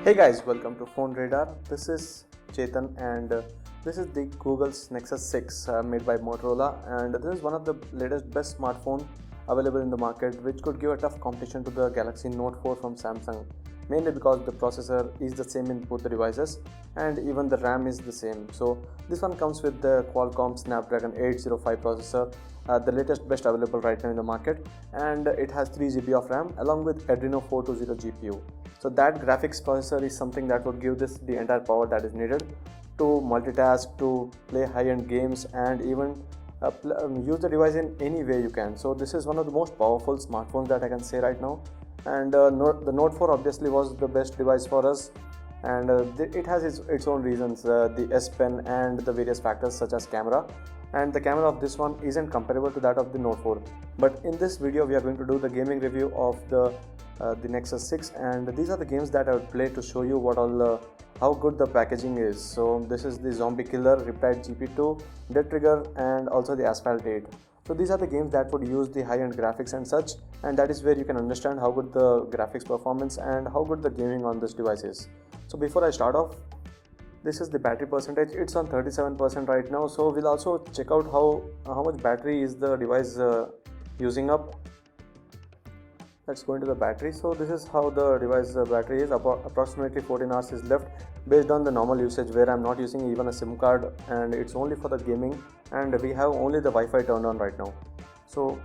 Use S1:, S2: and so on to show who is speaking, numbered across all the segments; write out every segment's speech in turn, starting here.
S1: Hey guys, welcome to PhoneRadar. This is Chetan and this is the Google's Nexus 6 made by Motorola, and this is one of the latest best smartphone available in the market, which could give a tough competition to the Galaxy Note 4 from Samsung, mainly because the processor is the same in both the devices and even the RAM is the same. So this one comes with the Qualcomm Snapdragon 805 processor, the latest best available right now in the market, and it has 3 GB of RAM along with Adreno 420 GPU. So that graphics processor is something that would give this the entire power that is needed to multitask, to play high-end games, and even use the device in any way you can. So this is one of the most powerful smartphones that I can say right now. And the Note 4 obviously was the best device for us, and it has its own reasons, the S Pen and the various factors such as camera. And the camera of this one isn't comparable to that of the Note 4. But in this video we are going to do the gaming review of the Nexus 6, and these are the games that I would play to show you what all how good the packaging is. So this is the Zombie Killer, Riptide GP2, Dead Trigger, and also the Asphalt 8. So these are the games that would use the high-end graphics and such, and that is where you can understand how good the graphics performance and how good the gaming on this device is. So before I start off, this is the battery percentage. It's on 37% right now. So we'll also check out how much battery is the device using up. Let's go into the battery. So this is how the device battery is. Approximately 14 hours is left based on the normal usage, where I'm not using even a SIM card, and it's only for the gaming, and we have only the Wi-Fi turned on right now. So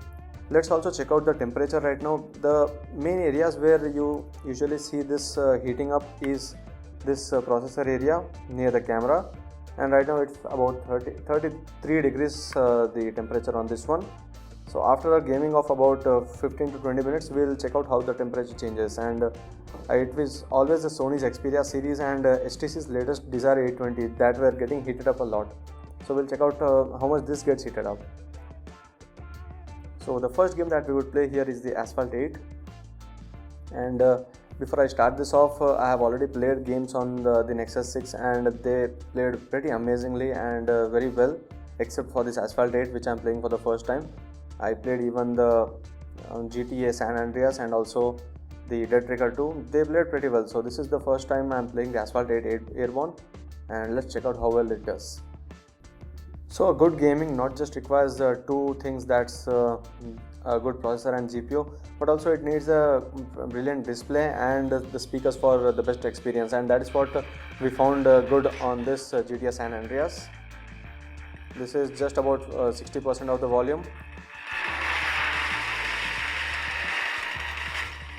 S1: let's also check out the temperature right now. The main areas where you usually see this heating up is this processor area near the camera, and right now it's about 33 degrees the temperature on this one. So after a gaming of about 15 to 20 minutes, we'll check out how the temperature changes. And it was always the Sony's Xperia series and HTC's latest Desire 820 that were getting heated up a lot. So we'll check out how much this gets heated up. So the first game that we would play here is the Asphalt 8. And before I start this off, I have already played games on the Nexus 6, and they played pretty amazingly and very well, except for this Asphalt 8, which I'm playing for the first time. I played even the GTA San Andreas and also the Dead Trigger 2. They played pretty well. So this is the first time I'm playing the Asphalt 8 Airborne, and let's check out how well it does. So a good gaming not just requires two things, that's a good processor and GPU, but also it needs a brilliant display and the speakers for the best experience, and that is what we found good on this GTA San Andreas. This is just about 60% of the volume.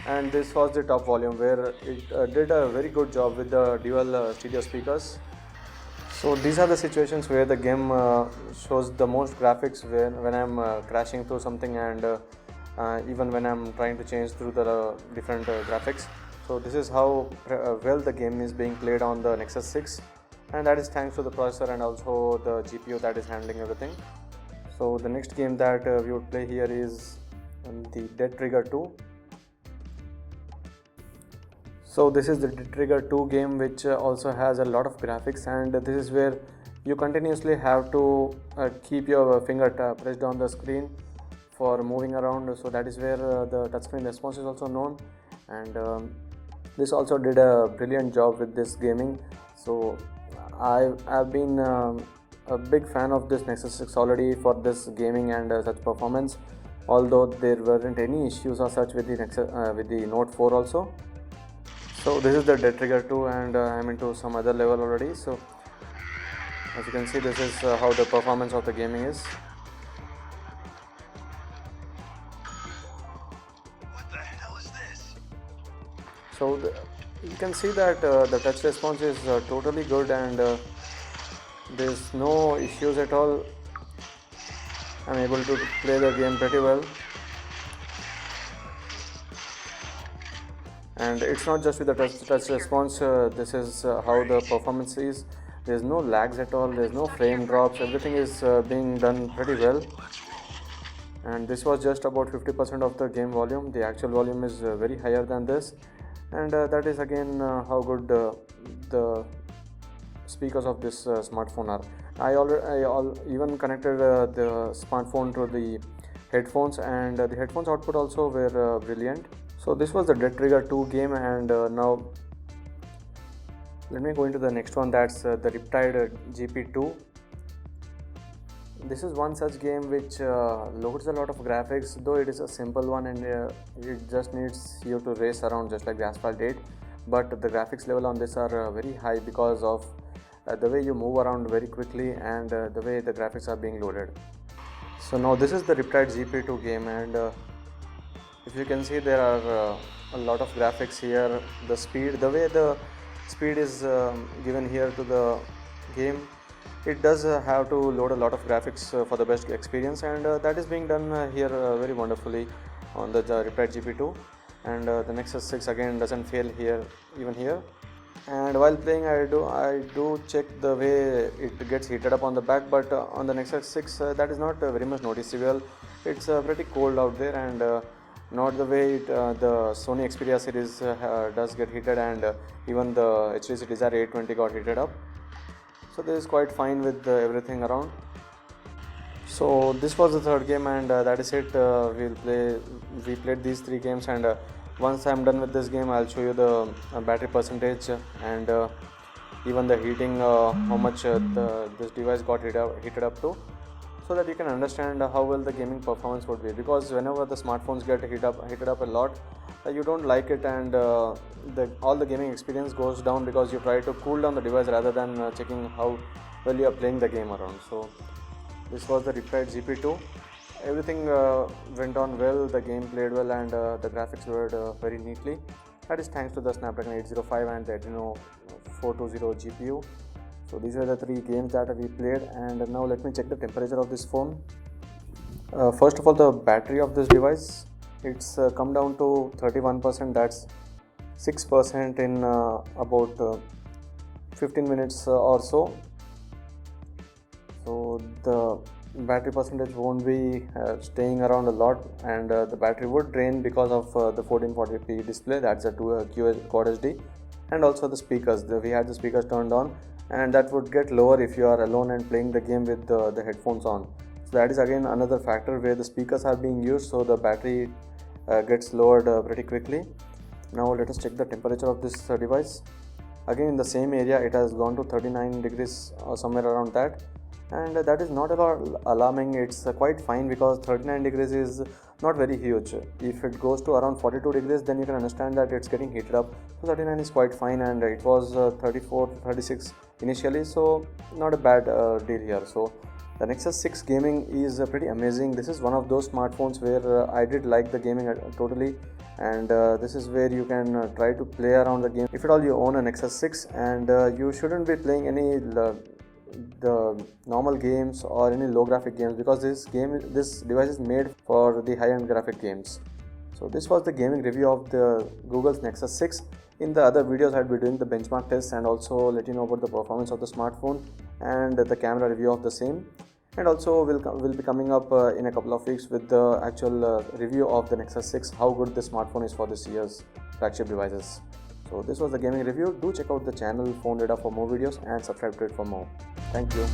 S1: And this was the top volume, where it did a very good job with the dual stereo speakers. So these are the situations where the game shows the most graphics, when I'm crashing through something, and even when I'm trying to change through the different graphics. So this is how well the game is being played on the Nexus 6, and that is thanks to the processor and also the GPU that is handling everything. So the next game that we would play here is the Dead Trigger 2. So this is the Dead Trigger 2 game, which also has a lot of graphics, and this is where you continuously have to keep your finger pressed on the screen for moving around. So that is where the touchscreen response is also known, and this also did a brilliant job with this gaming. So I've been a big fan of this Nexus 6 already for this gaming and such performance, although there weren't any issues or such with the Note 4 also. So this is the Dead Trigger 2, and I'm into some other level already. So as you can see, this is how the performance of the gaming is.
S2: What the hell is this?
S1: So you can see that the touch response is totally good, and there's no issues at all. I'm able to play the game pretty well. And it's not just with the touch response, this is how the performance is. There's no lags at all, there's no frame drops, everything is being done pretty well. And this was just about 50% of the game volume. The actual volume is very higher than this, and that is again how good the speakers of this smartphone are. I even connected the smartphone to the headphones, and the headphones output also were brilliant. So this was the Dead Trigger 2 game, and now Let me go into the next one, that's the Riptide GP2. This is one such game which loads a lot of graphics, though it is a simple one and it just needs you to race around just like the Asphalt 8. But the graphics level on this are very high because of the way you move around very quickly and the way the graphics are being loaded. So now this is the Riptide GP2 game, and if you can see, there are a lot of graphics here. The way the speed is given here to the game, it does have to load a lot of graphics for the best experience, and that is being done here very wonderfully on the Riptide GP2. And the Nexus 6 again doesn't fail here, even here. And while playing, I do check the way it gets heated up on the back, but on the Nexus 6 that is not very much noticeable. It's pretty cold out there, and not the way the Sony Xperia series does get heated, and even the HTC Desire 820 got heated up. So this is quite fine with everything around. So this was the third game, and that is it. We played these three games, and once I'm done with this game, I'll show you the battery percentage and even the heating, how much this device got heated up to, so that you can understand how well the gaming performance would be. Because whenever the smartphones get heated up a lot, you don't like it, and all the gaming experience goes down because you try to cool down the device rather than checking how well you are playing the game around. So this was the Riptide GP2. Everything went on well, the game played well, and the graphics loaded very neatly. That is thanks to the Snapdragon 805 and the Adreno 420 GPU. So these were the three games that we played, and now let me check the temperature of this phone. First of all, the battery of this device, it's come down to 31%, that's 6% in about 15 minutes or so. So the battery percentage won't be staying around a lot, and the battery would drain because of the 1440p display, that's a QHD Quad HD, and also the speakers. We had the speakers turned on, and that would get lower if you are alone and playing the game with the headphones on. So that is again another factor where the speakers are being used, so the battery gets lowered pretty quickly. Now let us check the temperature of this device. Again, in the same area, it has gone to 39 degrees or somewhere around that, and that is not at all alarming. It's quite fine because 39 degrees is not very huge. If it goes to around 42 degrees, then you can understand that it's getting heated up. So 39 is quite fine, and it was 34 to 36 initially, so not a bad deal here. So the Nexus 6 gaming is pretty amazing. This is one of those smartphones where I did like the gaming totally, and this is where you can try to play around the game. If at all you own a Nexus 6, and you shouldn't be playing any the normal games or any low graphic games, because this device is made for the high-end graphic games. So this was the gaming review of the Google's Nexus 6. In the other videos, I'll be doing the benchmark tests and also let you know about the performance of the smartphone and the camera review of the same. And also we'll be coming up in a couple of weeks with the actual review of the Nexus 6, how good the smartphone is for this year's flagship devices. So this was the gaming review. Do check out the channel PhoneRadar for more videos and subscribe to it for more. Thank you.